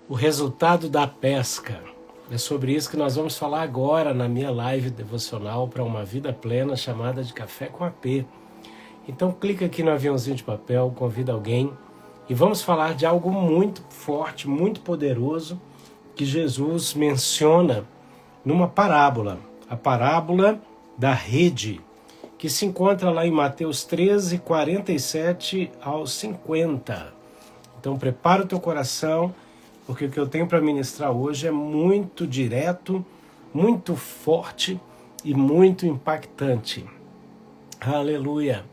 O resultado da pesca. É sobre isso que nós vamos falar agora na minha live devocional para uma vida plena chamada de Café com AP. Então clica aqui no aviãozinho de papel, convida alguém e vamos falar de algo muito forte, muito poderoso que Jesus menciona numa parábola, a parábola da rede, que se encontra lá em Mateus 13, 47 ao 50. Então prepara o teu coração, porque o que eu tenho para ministrar hoje é muito direto, muito forte e muito impactante. Aleluia!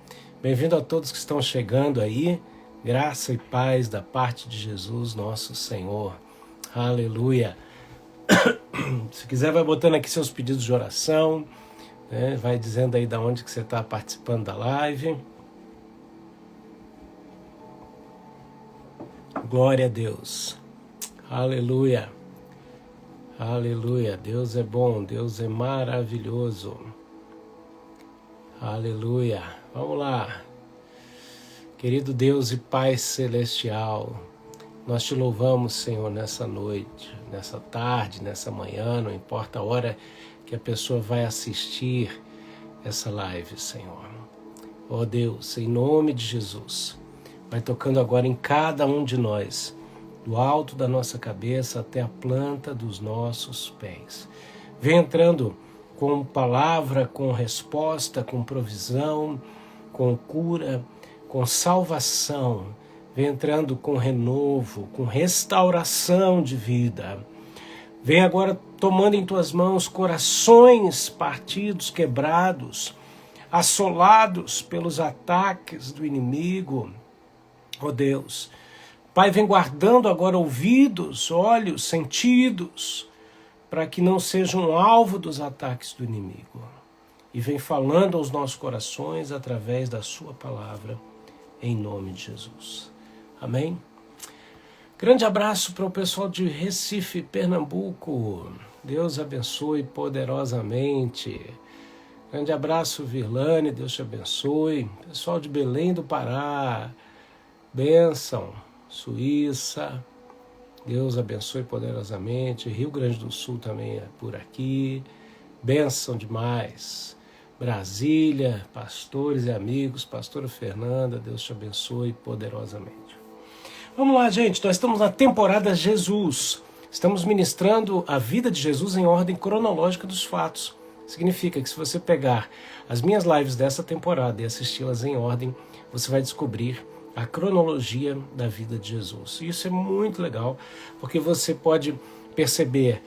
Bem-vindo a todos que estão chegando aí, graça e paz da parte de Jesus, nosso Senhor. Aleluia! Se quiser, vai botando aqui seus pedidos de oração, né? Vai dizendo aí de onde que você está participando da live. Glória a Deus. Aleluia. Aleluia. Deus é bom, Deus é maravilhoso. Aleluia. Vamos lá. Querido Deus e Pai Celestial, nós te louvamos, Senhor, nessa noite, nessa tarde, nessa manhã, não importa a hora que a pessoa vai assistir essa live, Senhor. Ó Deus, em nome de Jesus, vai tocando agora em cada um de nós, do alto da nossa cabeça até a planta dos nossos pés. Vem entrando com palavra, com resposta, com provisão, com cura, com salvação. Vem entrando com renovo, com restauração de vida. Vem agora tomando em tuas mãos corações partidos, quebrados, assolados pelos ataques do inimigo. Ó Deus, Pai, vem guardando agora ouvidos, olhos, sentidos, para que não sejam alvo dos ataques do inimigo. E vem falando aos nossos corações através da sua palavra, em nome de Jesus. Amém? Grande abraço para o pessoal de Recife, Pernambuco. Deus abençoe poderosamente. Grande abraço, Virlane, Deus te abençoe. Pessoal de Belém do Pará, bênção. Suíça, Deus abençoe poderosamente. Rio Grande do Sul também é por aqui, bênção demais. Brasília, pastores e amigos, pastora Fernanda, Deus te abençoe poderosamente. Vamos lá, gente, nós estamos na temporada Jesus. Estamos ministrando a vida de Jesus em ordem cronológica dos fatos. Significa que se você pegar as minhas lives dessa temporada e assisti-las em ordem, você vai descobrir a cronologia da vida de Jesus. E isso é muito legal, porque você pode perceber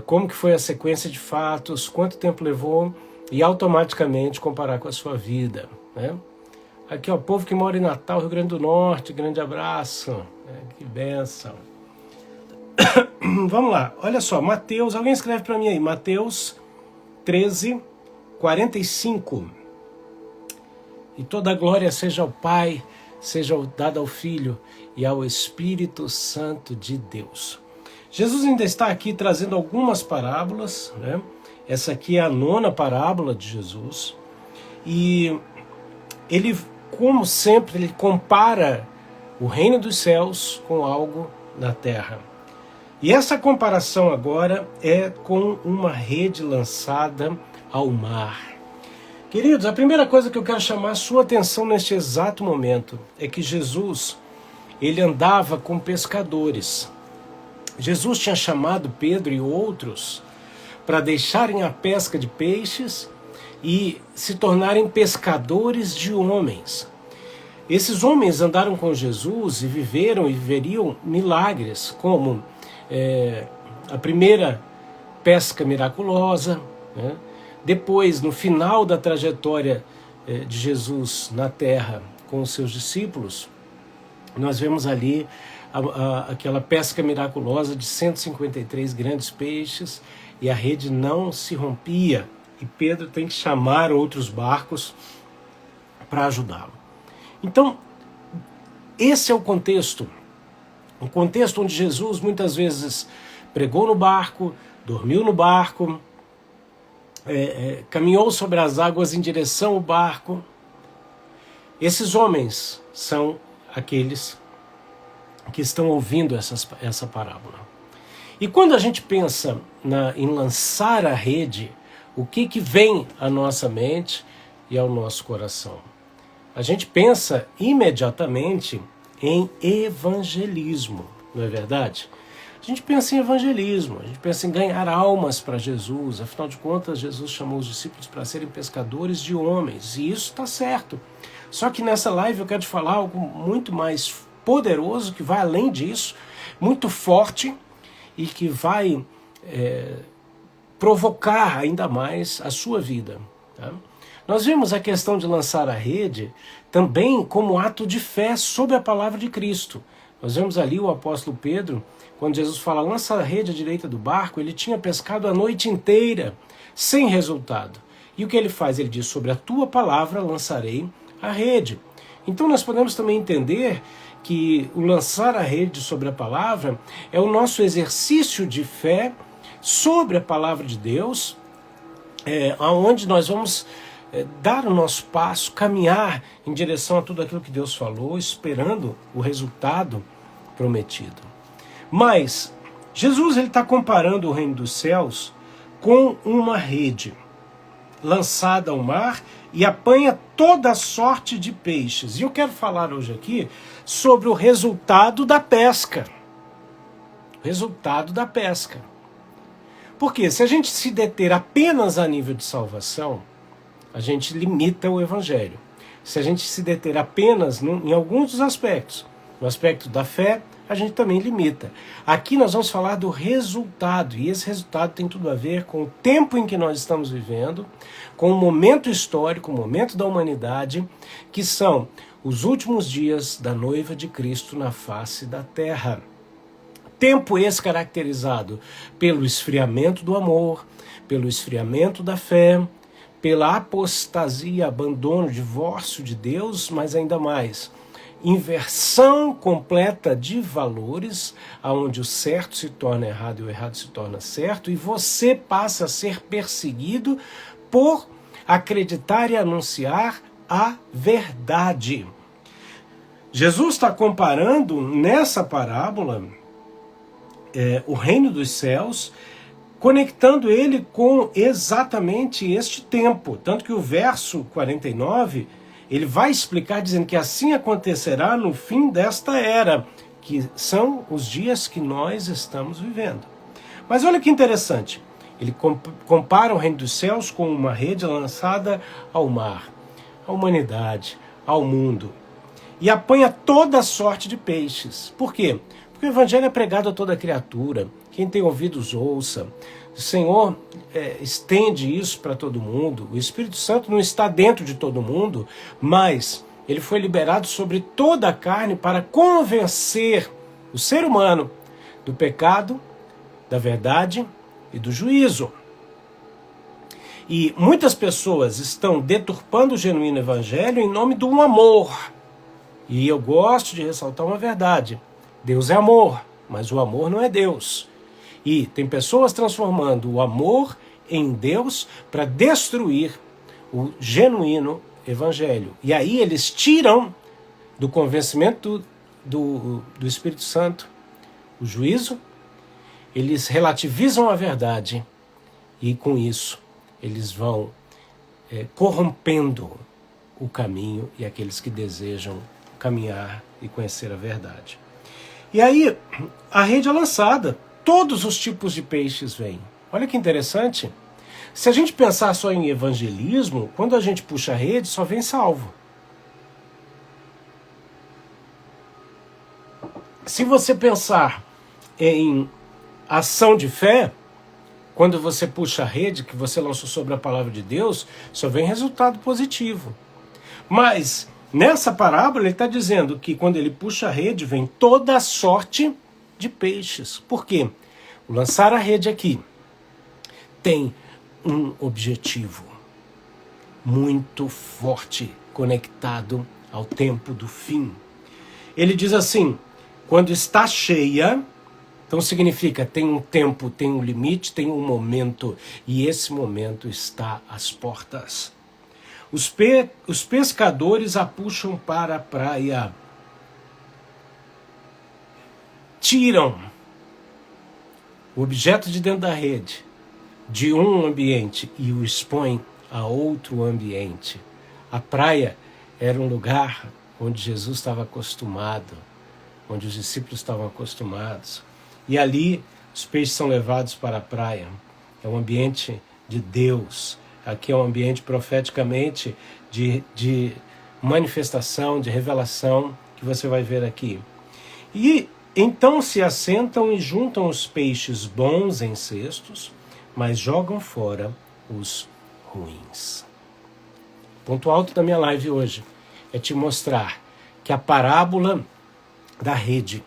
como que foi a sequência de fatos, quanto tempo levou e automaticamente comparar com a sua vida, né? Aqui, ó, povo que mora em Natal, Rio Grande do Norte, grande abraço, que bênção. Vamos lá, olha só, Mateus, alguém escreve para mim aí, Mateus 13, 45. E toda a glória seja ao Pai, seja dada ao Filho e ao Espírito Santo de Deus. Jesus ainda está aqui trazendo algumas parábolas, né? Essa aqui é a 9ª parábola de Jesus. E ele, como sempre, ele compara o reino dos céus com algo na terra. E essa comparação agora é com uma rede lançada ao mar. Queridos, a primeira coisa que eu quero chamar a sua atenção neste exato momento é que Jesus, ele andava com pescadores. Jesus tinha chamado Pedro e outros para deixarem a pesca de peixes e se tornarem pescadores de homens. Esses homens andaram com Jesus e viveram e viveriam milagres, como a primeira pesca miraculosa, né? Depois, no final da trajetória de Jesus na terra com os seus discípulos, nós vemos ali aquela pesca miraculosa de 153 grandes peixes e a rede não se rompia. E Pedro tem que chamar outros barcos para ajudá-lo. Então, esse é o contexto onde Jesus muitas vezes pregou no barco, dormiu no barco, caminhou sobre as águas em direção ao barco. Esses homens são aqueles que estão ouvindo essa parábola. E quando a gente pensa em lançar a rede, o que vem à nossa mente e ao nosso coração? A gente pensa imediatamente em evangelismo, não é verdade? A gente pensa em evangelismo, a gente pensa em ganhar almas para Jesus. Afinal de contas, Jesus chamou os discípulos para serem pescadores de homens, e isso está certo. Só que nessa live eu quero te falar algo muito mais poderoso, que vai além disso, muito forte, e que vai provocar ainda mais a sua vida. Tá? Nós vemos a questão de lançar a rede também como ato de fé sobre a palavra de Cristo. Nós vemos ali o apóstolo Pedro, quando Jesus fala, lança a rede à direita do barco, ele tinha pescado a noite inteira, sem resultado. E o que ele faz? Ele diz, sobre a tua palavra lançarei a rede. Então nós podemos também entender que o lançar a rede sobre a palavra é o nosso exercício de fé sobre a palavra de Deus, onde nós vamos dar o nosso passo, caminhar em direção a tudo aquilo que Deus falou, esperando o resultado prometido. Mas Jesus está comparando o reino dos céus com uma rede lançada ao mar e apanha toda sorte de peixes. E eu quero falar hoje aqui sobre o resultado da pesca. O resultado da pesca. Porque se a gente se deter apenas a nível de salvação, a gente limita o evangelho. Se a gente se deter apenas em alguns dos aspectos, no aspecto da fé, a gente também limita. Aqui nós vamos falar do resultado, e esse resultado tem tudo a ver com o tempo em que nós estamos vivendo, com o momento histórico, o momento da humanidade, que são os últimos dias da noiva de Cristo na face da terra. Tempo esse caracterizado pelo esfriamento do amor, pelo esfriamento da fé, pela apostasia, abandono, divórcio de Deus, mas ainda mais, inversão completa de valores, onde o certo se torna errado e o errado se torna certo, e você passa a ser perseguido por acreditar e anunciar a verdade. Jesus está comparando nessa parábola o reino dos céus, conectando ele com exatamente este tempo. Tanto que o verso 49, ele vai explicar dizendo que assim acontecerá no fim desta era, que são os dias que nós estamos vivendo. Mas olha que interessante, ele compara o reino dos céus com uma rede lançada ao mar, à humanidade, ao mundo, e apanha toda sorte de peixes. Por quê? Porque o evangelho é pregado a toda criatura. Quem tem ouvidos ouça. O Senhor estende isso para todo mundo. O Espírito Santo não está dentro de todo mundo, mas ele foi liberado sobre toda a carne para convencer o ser humano do pecado, da verdade e do juízo. E muitas pessoas estão deturpando o genuíno evangelho em nome do amor. E eu gosto de ressaltar uma verdade. Deus é amor, mas o amor não é Deus. E tem pessoas transformando o amor em Deus para destruir o genuíno evangelho. E aí eles tiram do convencimento do Espírito Santo o juízo, eles relativizam a verdade e com isso eles vão corrompendo o caminho e aqueles que desejam caminhar e conhecer a verdade. E aí, a rede é lançada, todos os tipos de peixes vêm. Olha que interessante. Se a gente pensar só em evangelismo, quando a gente puxa a rede, só vem salvo. Se você pensar em ação de fé, quando você puxa a rede, que você lançou sobre a palavra de Deus, só vem resultado positivo. Mas nessa parábola ele está dizendo que quando ele puxa a rede, vem toda a sorte de peixes. Por quê? O lançar a rede aqui tem um objetivo muito forte, conectado ao tempo do fim. Ele diz assim, quando está cheia, então significa tem um tempo, tem um limite, tem um momento, e esse momento está às portas. Os pescadores a puxam para a praia. tiram o objeto de dentro da rede de um ambiente e o expõem a outro ambiente. A praia era um lugar onde Jesus estava acostumado, onde os discípulos estavam acostumados. E ali os peixes são levados para a praia. É um ambiente de Deus. Aqui é um ambiente profeticamente de manifestação, de revelação, que você vai ver aqui. E então se assentam e juntam os peixes bons em cestos, mas jogam fora os ruins. Ponto alto da minha live hoje é te mostrar que a parábola da rede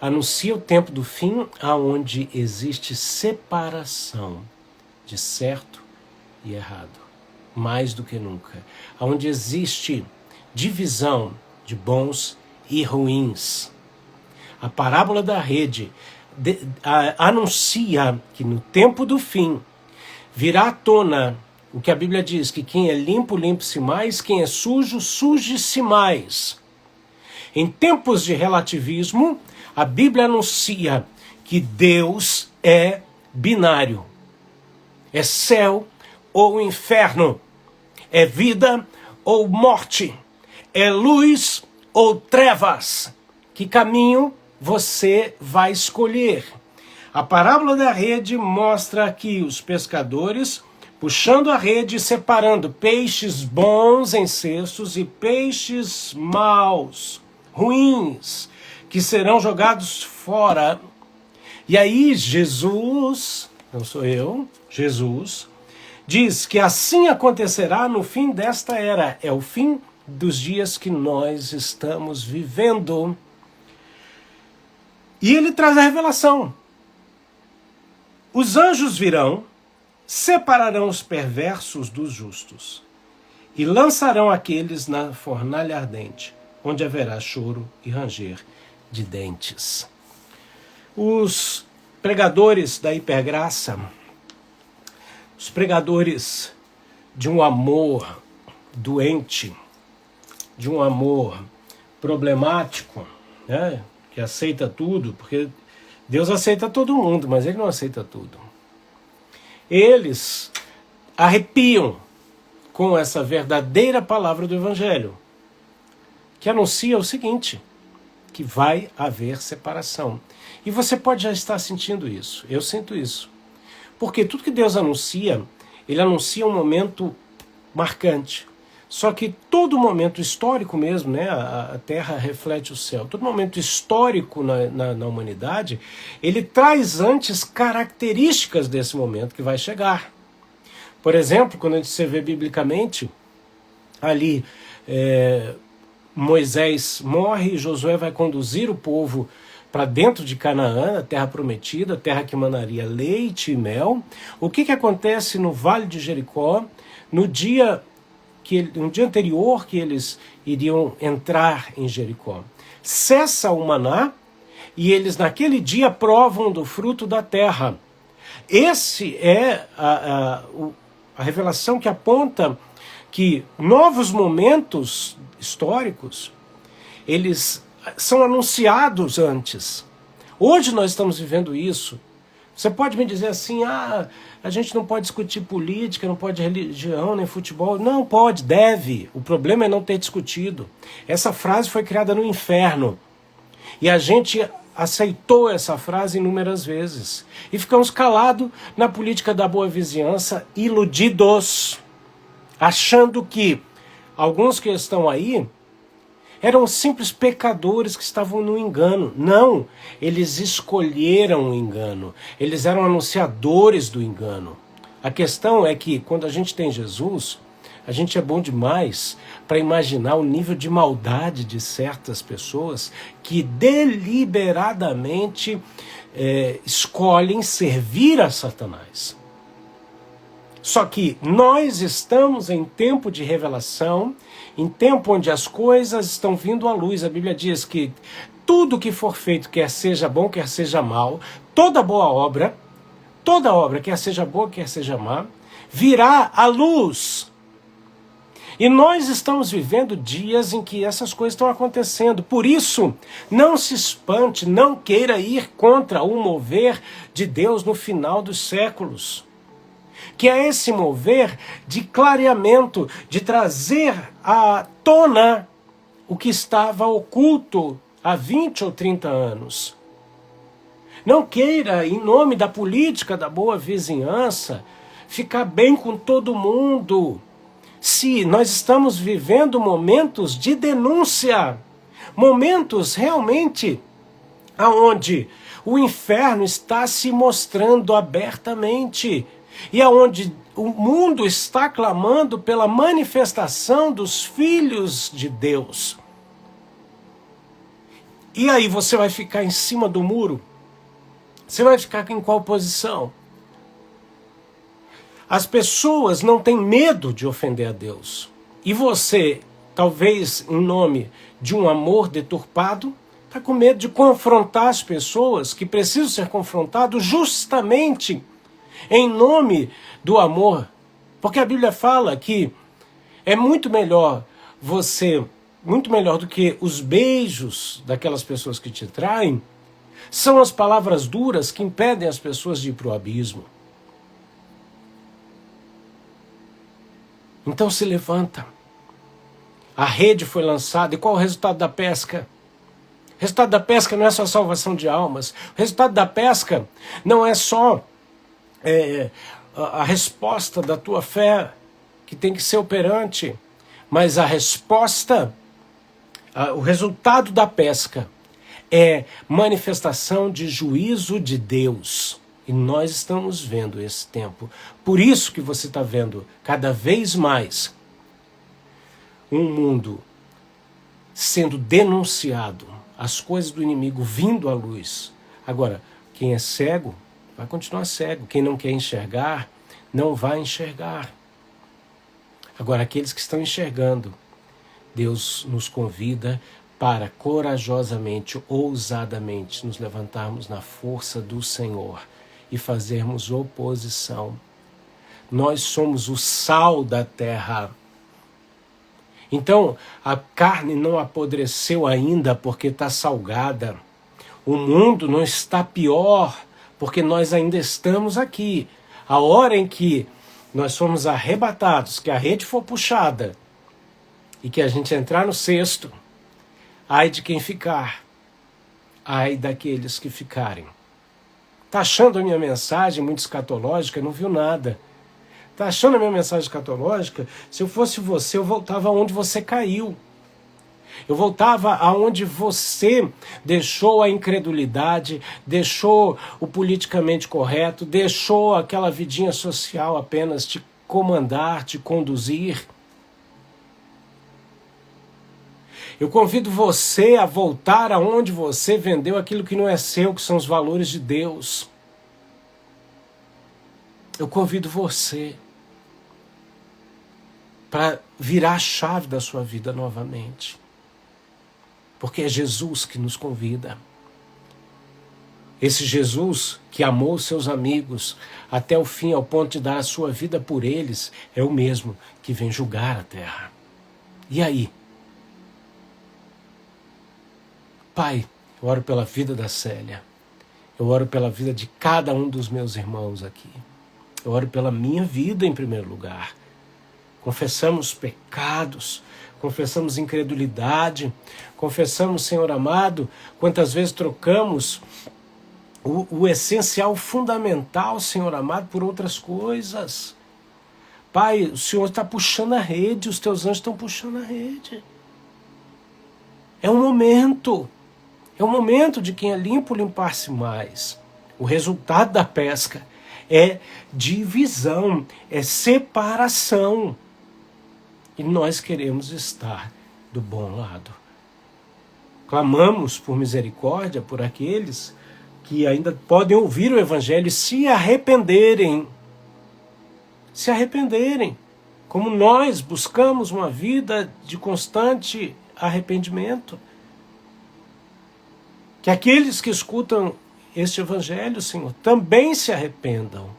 anuncia o tempo do fim, aonde existe separação de certo e errado, mais do que nunca, aonde existe divisão de bons e ruins. A parábola da rede anuncia que no tempo do fim virá à tona o que a Bíblia diz, que quem é limpo, limpe-se mais, quem é sujo, suje-se mais. Em tempos de relativismo, a Bíblia anuncia que Deus é binário. É céu ou inferno. É vida ou morte. É luz ou trevas. Que caminho você vai escolher? A parábola da rede mostra aqui os pescadores puxando a rede e separando peixes bons em cestos e peixes maus, ruins, que serão jogados fora. E aí Jesus, não sou eu, Jesus, diz que assim acontecerá no fim desta era. É o fim dos dias que nós estamos vivendo. E ele traz a revelação. Os anjos virão, separarão os perversos dos justos e lançarão aqueles na fornalha ardente, onde haverá choro e ranger de dentes. Os pregadores da hipergraça, os pregadores de um amor doente, de um amor problemático, né, que aceita tudo, porque Deus aceita todo mundo, mas Ele não aceita tudo. Eles arrepiam com essa verdadeira palavra do Evangelho, que anuncia o seguinte, que vai haver separação. E você pode já estar sentindo isso, eu sinto isso. Porque tudo que Deus anuncia, Ele anuncia um momento marcante. Só que todo momento histórico mesmo, né, a Terra reflete o céu, todo momento histórico na humanidade, ele traz antes características desse momento que vai chegar. Por exemplo, quando você vê biblicamente, ali Moisés morre e Josué vai conduzir o povo para dentro de Canaã, a terra prometida, a terra que manaria leite e mel. O que acontece no Vale de Jericó, no dia anterior que eles iriam entrar em Jericó? Cessa o maná e eles naquele dia provam do fruto da terra. Esse é a revelação que aponta que novos momentos históricos, eles são anunciados antes. Hoje nós estamos vivendo isso. Você pode me dizer assim, a gente não pode discutir política, não pode religião, nem futebol. Não pode, deve. O problema é não ter discutido. Essa frase foi criada no inferno. E a gente aceitou essa frase inúmeras vezes. E ficamos calados na política da boa vizinhança, iludidos, achando que alguns que estão aí eram simples pecadores que estavam no engano. Não, eles escolheram o engano. Eles eram anunciadores do engano. A questão é que quando a gente tem Jesus, a gente é bom demais para imaginar o nível de maldade de certas pessoas que deliberadamente escolhem servir a Satanás. Só que nós estamos em tempo de revelação, em tempo onde as coisas estão vindo à luz. A Bíblia diz que tudo que for feito, quer seja bom, quer seja mal, toda obra, quer seja boa, quer seja má, virá à luz. E nós estamos vivendo dias em que essas coisas estão acontecendo. Por isso, não se espante, não queira ir contra o mover de Deus no final dos séculos. Que é esse mover de clareamento, de trazer à tona o que estava oculto há 20 ou 30 anos. Não queira, em nome da política da boa vizinhança, ficar bem com todo mundo. Se nós estamos vivendo momentos de denúncia, momentos realmente aonde o inferno está se mostrando abertamente e aonde o mundo está clamando pela manifestação dos filhos de Deus. E aí você vai ficar em cima do muro? Você vai ficar em qual posição? As pessoas não têm medo de ofender a Deus. E você, talvez em nome de um amor deturpado, está com medo de confrontar as pessoas que precisam ser confrontadas justamente em nome do amor. Porque a Bíblia fala que é muito melhor do que os beijos daquelas pessoas que te traem, são as palavras duras que impedem as pessoas de ir para o abismo. Então se levanta. A rede foi lançada. E qual é o resultado da pesca? O resultado da pesca não é só salvação de almas. O resultado da pesca não é só a resposta da tua fé, que tem que ser operante. Mas a resposta, o resultado da pesca é manifestação de juízo de Deus. E nós estamos vendo esse tempo. Por isso que você está vendo cada vez mais um mundo sendo denunciado, as coisas do inimigo vindo à luz. Agora, quem é cego vai continuar cego. Quem não quer enxergar, não vai enxergar. Agora, aqueles que estão enxergando, Deus nos convida para corajosamente, ousadamente, nos levantarmos na força do Senhor e fazermos oposição. Nós somos o sal da terra. Então, a carne não apodreceu ainda porque está salgada. O mundo não está pior porque nós ainda estamos aqui. A hora em que nós somos arrebatados, que a rede for puxada e que a gente entrar no cesto, ai de quem ficar, ai daqueles que ficarem. Está achando a minha mensagem muito escatológica? Não viu nada. Está achando a minha mensagem escatológica? Se eu fosse você, eu voltava aonde você caiu. Eu voltava aonde você deixou a incredulidade, deixou o politicamente correto, deixou aquela vidinha social apenas te comandar, te conduzir. Eu convido você a voltar aonde você vendeu aquilo que não é seu, que são os valores de Deus. Eu convido você para virar a chave da sua vida novamente. Porque é Jesus que nos convida. Esse Jesus que amou seus amigos até o fim, ao ponto de dar a sua vida por eles, é o mesmo que vem julgar a terra. E aí? Pai, eu oro pela vida da Célia. Eu oro pela vida de cada um dos meus irmãos aqui. Eu oro pela minha vida em primeiro lugar. Confessamos pecados, confessamos incredulidade, confessamos, Senhor amado, quantas vezes trocamos o essencial, fundamental, Senhor amado, por outras coisas. Pai, o Senhor está puxando a rede, os teus anjos estão puxando a rede. É um momento de quem é limpo limpar-se mais. O resultado da pesca é divisão, é separação. E nós queremos estar do bom lado. Clamamos por misericórdia por aqueles que ainda podem ouvir o Evangelho e se arrependerem. Se arrependerem. Como nós buscamos uma vida de constante arrependimento. Que aqueles que escutam este Evangelho, Senhor, também se arrependam.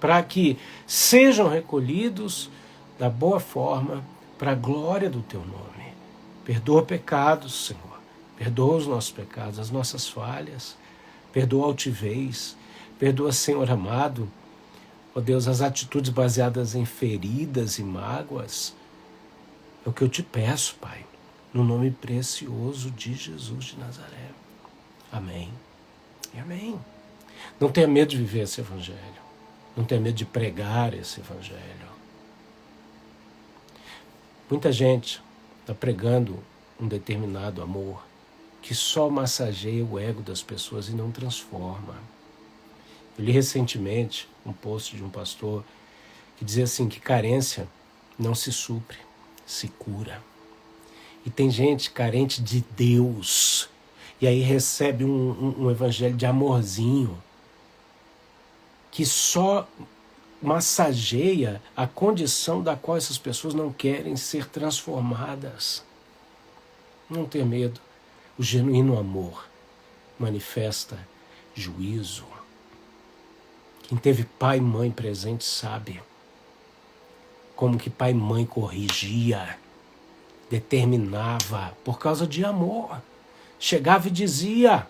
Para que sejam recolhidos da boa forma, para a glória do teu nome. Perdoa pecados, Senhor. Perdoa os nossos pecados, as nossas falhas. Perdoa a altivez. Perdoa, Senhor amado, ó Deus, as atitudes baseadas em feridas e mágoas. É o que eu te peço, Pai, no nome precioso de Jesus de Nazaré. Amém. E amém. Não tenha medo de viver esse evangelho. Não tenha medo de pregar esse evangelho. Muita gente está pregando um determinado amor que só massageia o ego das pessoas e não transforma. Eu li recentemente um post de um pastor que dizia assim que carência não se supre, se cura. E tem gente carente de Deus e aí recebe um evangelho de amorzinho que só massageia a condição da qual essas pessoas não querem ser transformadas. Não ter medo. O genuíno amor manifesta juízo. Quem teve pai e mãe presente sabe como que pai e mãe corrigia, determinava, por causa de amor. Chegava e dizia: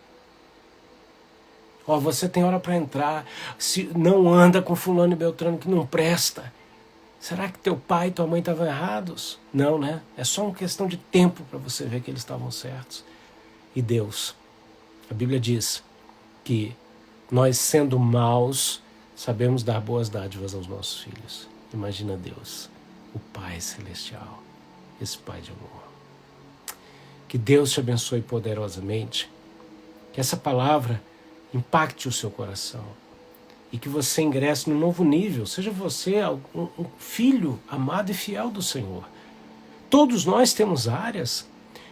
ó, você tem hora para entrar, se não anda com fulano e beltrano que não presta. Será que teu pai e tua mãe estavam errados? Não, né? É só uma questão de tempo para você ver que eles estavam certos. E Deus, a Bíblia diz que nós, sendo maus, sabemos dar boas dádivas aos nossos filhos. Imagina Deus, o Pai Celestial, esse Pai de amor. Que Deus te abençoe poderosamente, que essa palavra impacte o seu coração e que você ingresse num novo nível, seja você um filho amado e fiel do Senhor. Todos nós temos áreas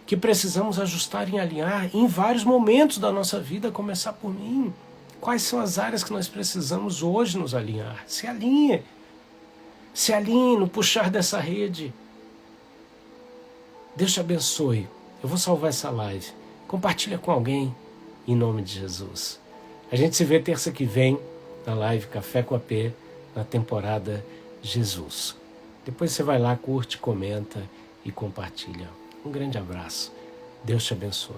que precisamos ajustar e alinhar em vários momentos da nossa vida, a começar por mim. Quais são as áreas que nós precisamos hoje nos alinhar? Se alinhe. Se alinhe no puxar dessa rede. Deus te abençoe. Eu vou salvar essa live. Compartilha com alguém, em nome de Jesus. A gente se vê terça que vem, na live Café com AP, na temporada Jesus. Depois você vai lá, curte, comenta e compartilha. Um grande abraço. Deus te abençoe.